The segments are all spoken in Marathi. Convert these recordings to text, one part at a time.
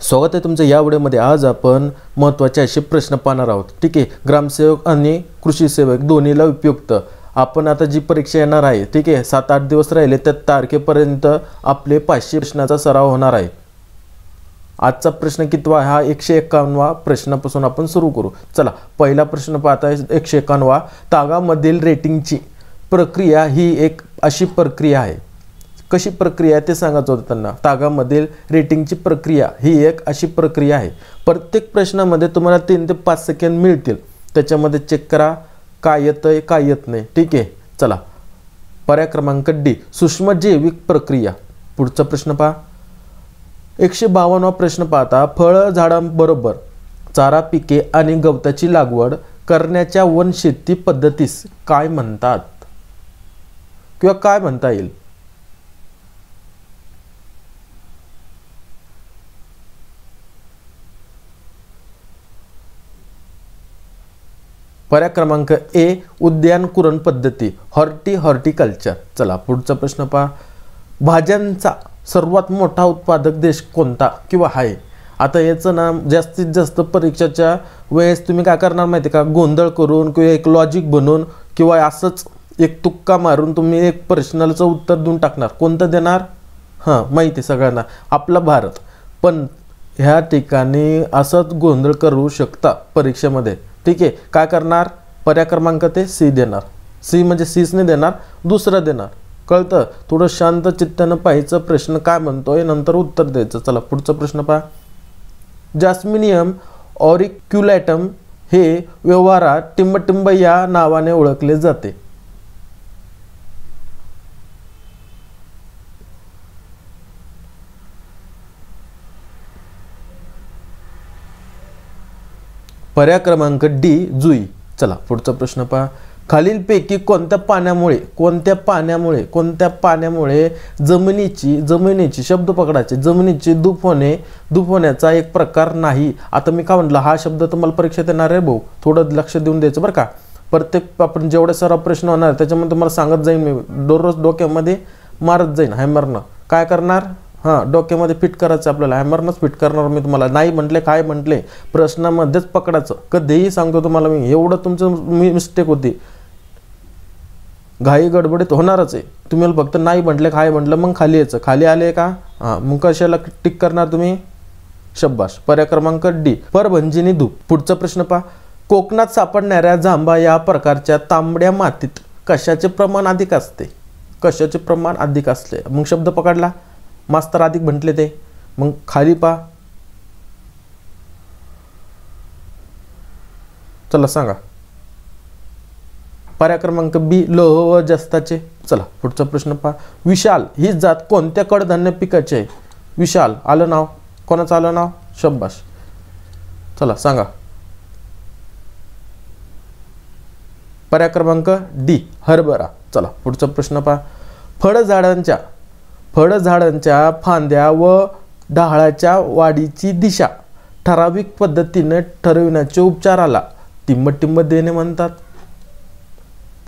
स्वागत आहे तुमचं या व्हिडिओमध्ये। आज आपण महत्त्वाचे असे प्रश्न पाहणार आहोत। ठीक आहे, ग्रामसेवक आणि कृषी सेवक दोन्हीला उपयुक्त आपण आता जी परीक्षा येणार आहे, ठीक आहे, 7-8 दिवस राहिले त्या तारखेपर्यंत आपले 500 प्रश्नाचा सराव होणार आहे। आजचा प्रश्न कितवा हा 151वा प्रश्नापासून आपण सुरू करू। चला, पहिला प्रश्न पाहता 151वा। तागामधील रेटिंगची प्रक्रिया ही एक अशी प्रक्रिया आहे। कशी प्रक्रिया आहे ते सांगायचं होतं त्यांना। तागामधील रेटिंगची प्रक्रिया ही एक अशी प्रक्रिया आहे। प्रत्येक प्रश्नामध्ये तुम्हाला 3 ते 5 सेकंद मिळतील, त्याच्यामध्ये चेक करा काय येतंय काय येत नाही। ठीक आहे, चला पर्याय क्रमांक डी सूक्ष्म जैविक प्रक्रिया। पुढचा प्रश्न पहा 152वा प्रश्न पाहता फळ झाडांबरोबर चारा पिके आणि गवताची लागवड करण्याच्या वनशेती पद्धतीस काय म्हणतात किंवा काय म्हणता येईल? पर्याय क्रमांक ए उद्यान कुरण पद्धती हॉर्टिकल्चर। चला पुढचा प्रश्न पहा भाज्यांचा सर्वात मोठा उत्पादक देश कोणता किंवा आहे? आता याचं नाम जास्तीत जास्त परीक्षेच्या वेळेस तुम्ही काय करणार माहिती का, गोंधळ करून किंवा एक लॉजिक बनवून किंवा असंच एक तुक्का मारून तुम्ही एक प्रश्नाचं उत्तर देऊन टाकणार। कोणतं देणार? हां, माहिती सगळ्यांना आपला भारत। पण ह्या ठिकाणी असंच गोंधळ करू शकता परीक्षेमध्ये। ठीक आहे, काय करणार? पर्याय क्रमांक ते सी देणार। सी म्हणजे सीच नाही देणार, दुसरं देणार। कळतं? थोडं शांत चित्तानं पाहायचं प्रश्न काय म्हणतोय, नंतर उत्तर द्यायचं। चला पुढचा प्रश्न पहा जॅस्मिनियम ऑरिक्युलेटम हे व्यवहारात टिंबटिंब या नावाने ओळखले जाते। पर्याय क्रमांक डी जुई। चला पुढचा प्रश्न पहा खालीलपैकी कोणत्या पाण्यामुळे जमिनीची शब्द पकडायचे जमिनीची धूप होण्याचा एक प्रकार नाही। आता मी काय म्हटलं, हा शब्द तुम्हाला परीक्षेत येणार आहे भाऊ, थोडं लक्ष देऊन द्यायचं बरं का। प्रत्येक आपण जेवढे सराव प्रश्न होणार त्याच्यामध्ये तुम्हाला सांगत जाईन मी, दररोज डोक्यामध्ये मारत जाईन हॅमरनं। काय करणार? हां, डोक्यामध्ये फिट करायचं आपल्याला, हॅमरनंच फिट करणार मी तुम्हाला। नाही म्हटले काय म्हटले प्रश्नामध्येच पकडायचं। कधीही सांगतो तुम्हाला मी, एवढं तुमचं मिस्टेक होती, घाई गडबडीत होणारच आहे। तुम्ही फक्त नाही म्हटले काय म्हटलं मग खाली यायचं। खाली आले का हां, मग कशाला टिक करणार तुम्ही? शब्बाश। पर्याय क्रमांक डी परभंजिनी धूप। पुढचा प्रश्न पहा कोकणात सापडणाऱ्या जांभा या प्रकारच्या तांबड्या मातीत कशाचे प्रमाण अधिक असते? कशाचे प्रमाण अधिक असते? मग शब्द पकडला, मास्तर अधिक म्हटले ते। मग खाली पहा, चला सांगा। पर्याय क्रमांक बी लोह व जस्ताचे। चला पुढचा प्रश्न पहा विशाल ही जात कोणत्या कडधान्य पिकाची आहे? विशाल आलं नाव, कोणाचं आलं नाव? शब्बाश। चला सांगा। पर्याय क्रमांक डी हरभरा। चला पुढचा प्रश्न पहा फळझाडांच्या फांद्या व डहाळाच्या वाढीची दिशा ठराविक पद्धतीने ठरविण्याच्या उपचाराला टिंबटिंब देणे म्हणतात।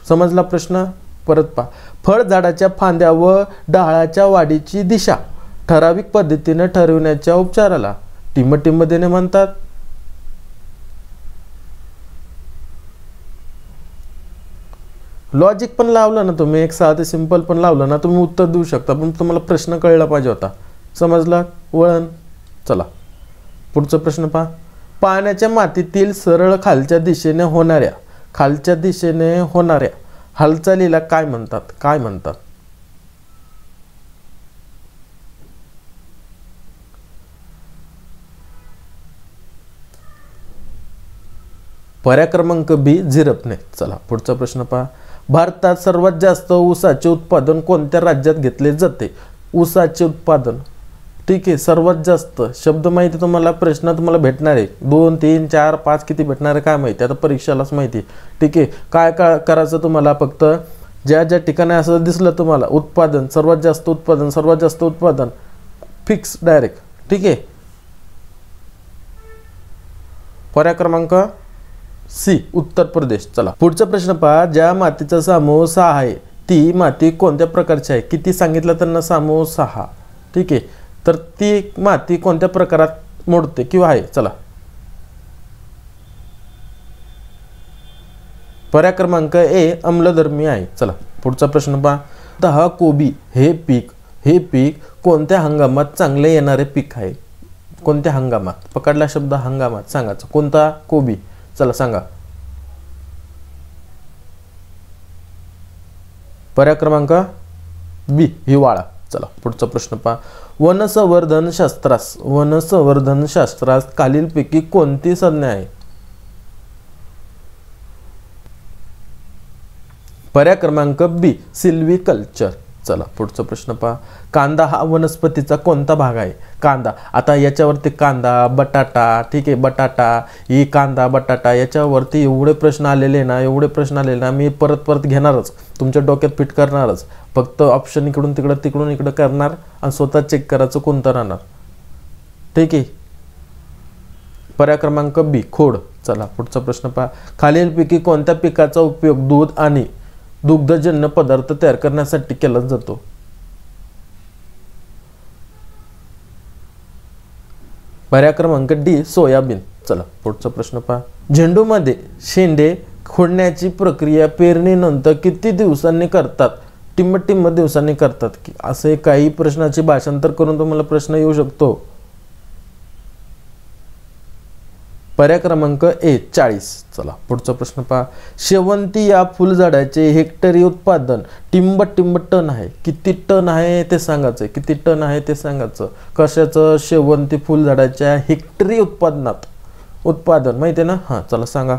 समजला प्रश्न? परत पहा फळझाडाच्या फांद्या व डहाळाच्या वाढीची दिशा ठराविक पद्धतीने ठरविण्याच्या उपचाराला टिंबटिंब देणे म्हणतात। लॉजिक पण लावलं ना तुम्ही, एक साधे सिंपल पण लावलं ना तुम्ही उत्तर देऊ शकता, पण तुम्हाला प्रश्न कळला पाहिजे होता। समजला वळण? चला पुढचा प्रश्न पहा पाण्याच्या मातीतील सरळ खालच्या दिशेने होणाऱ्या हालचालीला काय म्हणतात? काय म्हणतात? पर्याय क्रमांक बी झिरपणे। चला पुढचा प्रश्न पहा भारतात सर्वात जास्त ऊसाचे उत्पादन कोणत्या राज्यात घेतले जाते? ऊसाचे उत्पादन, ठीक आहे, सर्वात जास्त शब्द माहिती तुम्हाला, प्रश्न तुम्हाला भेटणार आहे 2, 3, 4, 5 किती भेटणार आहे काय माहिती, आता परीक्षालाच माहिती। ठीक आहे, काय करायचं तुम्हाला, फक्त ज्या ठिकाणी असं दिसलं तुम्हाला उत्पादन सर्वात जास्त उत्पादन फिक्स डायरेक्ट। ठीक आहे, पर्याय क्रमांक सी उत्तर प्रदेश। चला पुढचा प्रश्न पहा ज्या मातीचा समूह 6 आहे ती माती कोणत्या प्रकारची आहे? किती सांगितलं त्यांना? समूह 6। ठीक आहे, तर ती माती कोणत्या प्रकारात मोडते किंवा आहे. चला पर्याय क्रमांक ए आम्लधर्मी आहे. चला पुढचा प्रश्न पहा. दहा कोबी हे पीक कोणत्या हंगामात चांगले येणारे पीक आहे? कोणत्या हंगामात? पकडला शब्द हंगामात सांगायचं. कोणता कोबी? चला सांगा. पर्याय क्रमांक बी हिवाळा. चला पुढचा प्रश्न पहा. वनसंवर्धन शास्त्रास खालीलपैकी कोणती संज्ञा आहे? पर्याय क्रमांक बी सिल्व्हिकल्चर. चला पुढचा प्रश्न पहा. कांदा हा वनस्पतीचा कोणता भाग आहे? कांदा. आता याच्यावरती कांदा बटाटा, ठीक आहे, बटाटा ही कांदा बटाटा याच्यावरती एवढे प्रश्न आलेले ना, मी परत घेणारच, तुमच्या डोक्यात फिट करणारच. फक्त ऑप्शन इकडून तिकडं करणार आणि स्वतः चेक करायचं कोणतं राहणार. ठीक आहे. पर्याय क्रमांक बी खोड. चला पुढचा प्रश्न पहा. खालीलपैकी कोणत्या पिकाचा उपयोग दूध आणि दुग्धजन्य पदार्थ तयार करण्यासाठी केला जातो? पर्याय क्रमांक डी सोयाबीन. चला पुढचा प्रश्न पहा. झेंडूमध्ये शेंडे खोडण्याची प्रक्रिया पेरणीनंतर किती दिवसांनी करतात? टिम्म दिवसांनी करतात की असे काही प्रश्नाचे भाषांतर करून तुम्हाला प्रश्न येऊ शकतो. पर्याय क्रमांक ए 40. चला पुढचा प्रश्न पहा. शेवंती या फुलझाडाचे हेक्टरी उत्पादन टिंब टन आहे. किती टन आहे ते सांगायचं. किती टन आहे ते सांगायचं. कशाचं? शेवंती फुलझाडाच्या हेक्टरी उत्पादन माहिती आहे ना? हां चला सांगा.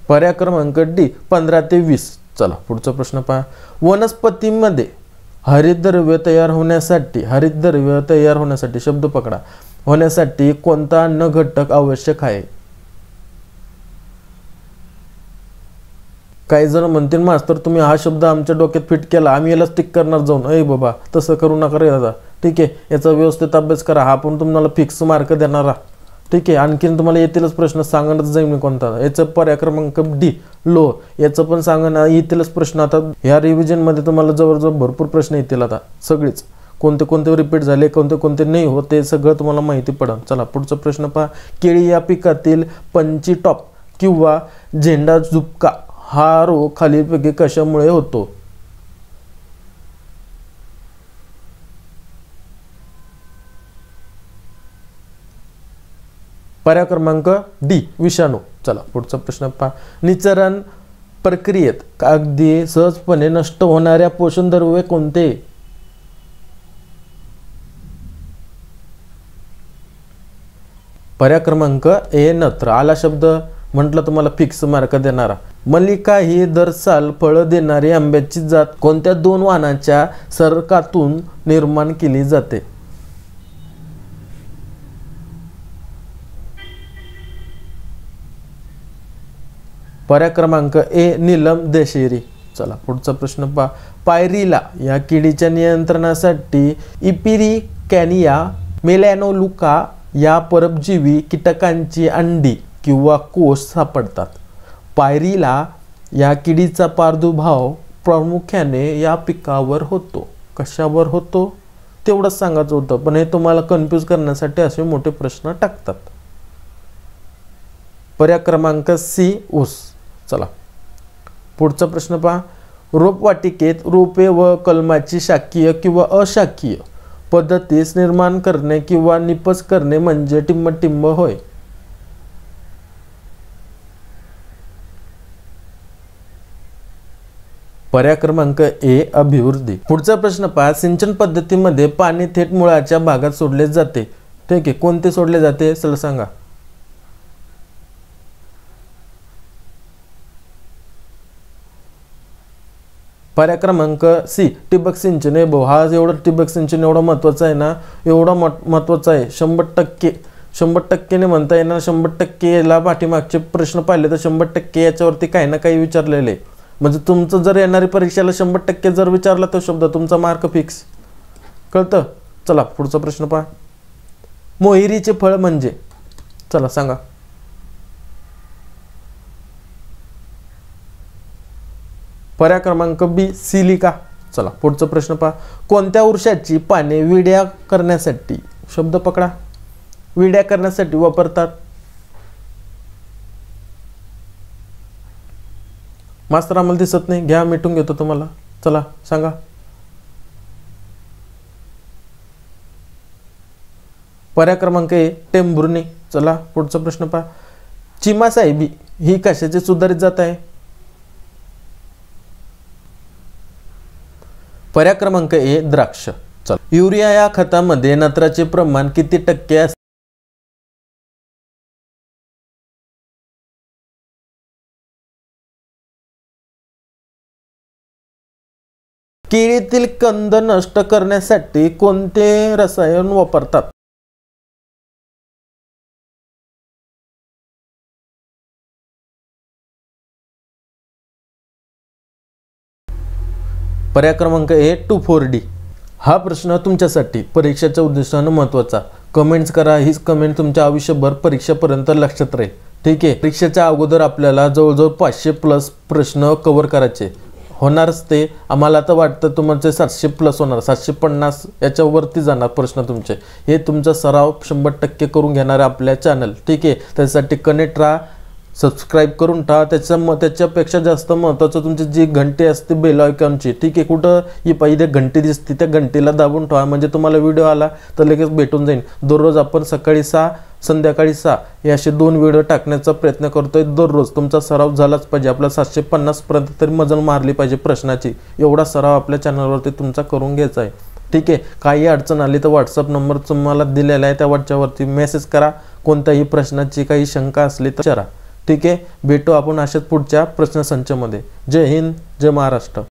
पर्याय क्रमांक डी 15 ते 20. चला पुढचा प्रश्न पहा. वनस्पतीमध्ये हरितद्रव्य तयार होण्यासाठी शब्द पकडा. होण्यासाठी कोणता अन्न घटक आवश्यक आहे? काही जण म्हणतील मास्तर तुम्ही हा शब्द आमच्या डोक्यात फिट केला, आम्ही याला स्टिक करणार जाऊन. अय बाबा तसं करू नका रे दादा. ठीक आहे, याचा व्यवस्थित अभ्यास करा. हा पण तुम्हाला फिक्स मार्क देणारा. ठीक आहे. आणखीन तुम्हाला येतीलच प्रश्न सांगणच जाईल मी कोणता. याचं पर्याय क्रमांक डी लो. याचं पण सांगणं येतीलच प्रश्न. आता ह्या रिव्हिजनमध्ये तुम्हाला जवळजवळ भरपूर प्रश्न येतील. आता सगळीच कोणते रिपीट झाले, कोणते नाही होते, सगळं तुम्हाला माहिती पडेल. चला पुढचा प्रश्न पहा. केळी या पिकातील पंची टॉप किंवा झेंडा झुपका हा रोग खालीलपैकी कशामुळे होतो? पर्याय क्रमांक डी विषाणू. चला पुढचा प्रश्न पहा. निचरण प्रक्रियेत अगदी सहजपणे नष्ट होणाऱ्या पोषण द्रव्ये कोणते? पर्याय क्रमांक ए नत्र. आला शब्द म्हटलं तुम्हाला फिक्स मार्क देणारा. मल्लिका ही दरसाल फळं देणारी आंब्याची जात कोणत्या दोन वाणाच्या सरकातून निर्माण केली जाते? पर्याय क्रमांक ए नीलम देशेरी. चला पुढचा प्रश्न पहा. पायरीला या किडीच्या नियंत्रणासाठी इपिरिकॅनिया मेलॅनोलुका या परजीवी कीटकांची अंडी किंवा कोष सापडतात. पायरीला या किडीचा प्रादुर्भाव प्रामुख्याने या पिकावर होतो. कशावर होतो तेवढंच सांगायचं होतं, पण हे तुम्हाला कन्फ्यूज करण्यासाठी असे मोठे प्रश्न टाकतात. पर्याय क्रमांक सी ऊस. चला पुढचा प्रश्न पहा. रोपवाटिकेत रोपे व कलमाची शाकीय किंवा अशाकीय पद्धतीस निर्माण करणे किंवा निपज करणे म्हणजे टिंब होय. पर्याय क्रमांक ए अभिवृद्धी. पुढचा प्रश्न पहा. सिंचन पद्धतीमध्ये पाणी थेट मुळाच्या भागात सोडले जाते. ठीक आहे, कोणते सोडले जाते चला सांगा. पर्याय क्रमांक सी ठिबक सिंचन. आहे भाऊ, हा एवढं ठिबक सिंचन एवढं महत्त्वाचं आहे ना, एवढं महत्त्वाचं आहे. 100% म्हणता येणार. 100% याला पाठीमागचे प्रश्न पाहिले तर 100% याच्यावरती काही ना काही विचारलेले. म्हणजे तुमचं जर येणारी परीक्षेला 100% जर विचारला तो शब्द तुमचा मार्क फिक्स. कळतं? चला पुढचा प्रश्न पहा. मोहिरीचे फळ म्हणजे चला सांगा. पर्याय क्रमांक बी सिलिका। चला पुढचा प्रश्न पहा, कोणत्या वृक्षाची पाने विड्या करण्यासाठी, शब्द पकडा, विड्या करण्यासाठी वापरतात? मास्तर आम्हाला दिसत नाही, घ्या मिटून घेतो तुम्हाला, चला सांगा। पर्याय क्रमांक ए टेंभुर्णी। चला पुढचा प्रश्न पहा, चिमासाहेबी ही कशाची सुधारित जात आहे? पर्याय क्रमांक ए द्राक्ष। चला, युरिया या खतामध्ये नत्राचे प्रमाण किती टक्के असते? केळीतील कंद नष्ट करण्यासाठी कोणते रसायन वापरतात? पर्याय क्रमांक ए 2,4-D। हा प्रश्न तुमच्यासाठी परीक्षेच्या उद्देशाने महत्त्वाचा, कमेंट्स करा, हीच कमेंट तुमच्या आयुष्यभर परीक्षेपर्यंत लक्षात राहील। ठीक आहे, परीक्षेच्या अगोदर आपल्याला जवळजवळ 500+ प्रश्न कव्हर करायचे होणारच ते, आम्हाला तर वाटतं तुमचे 700+ होणार, 750 याच्यावरती जाणार प्रश्न तुमचे। हे तुमचा सराव 100% करून घेणार आपल्या चॅनल। ठीक आहे, त्यासाठी कनेक्ट राहा, सबस्क्राईब करून टाका। त्याच्यापेक्षा जास्त महत्त्वाचं तुमची जी घंटी असते बेल आयकॉनची, ठीक आहे, कुठं ही पहिली घंटी दिसते त्या घंटीला दाबून ठेवा, म्हणजे तुम्हाला व्हिडिओ आला तर लगेच भेटून जाईल। दररोज आपण सकाळी 6 संध्याकाळी 6 हे असे 2 व्हिडिओ टाकण्याचा प्रयत्न करतोय दररोज। तुमचा सराव झालाच पाहिजे, आपला 750 पर्यंत तरी मजल मारली पाहिजे प्रश्नाची, एवढा सराव आपल्या चॅनलवरती तुमचा करून घ्यायचा आहे। ठीक आहे, काही अडचण आली तर व्हॉट्सअप नंबर तुम्हाला दिलेला आहे, त्या व्हॉट्सअपवरती मेसेज करा, कोणत्याही प्रश्नाची काही शंका असली तर विचारा। ठीक आहे, भेटू आपण अशाच पुढच्या प्रश्नसंचामध्ये। जय हिंद, जय महाराष्ट्र।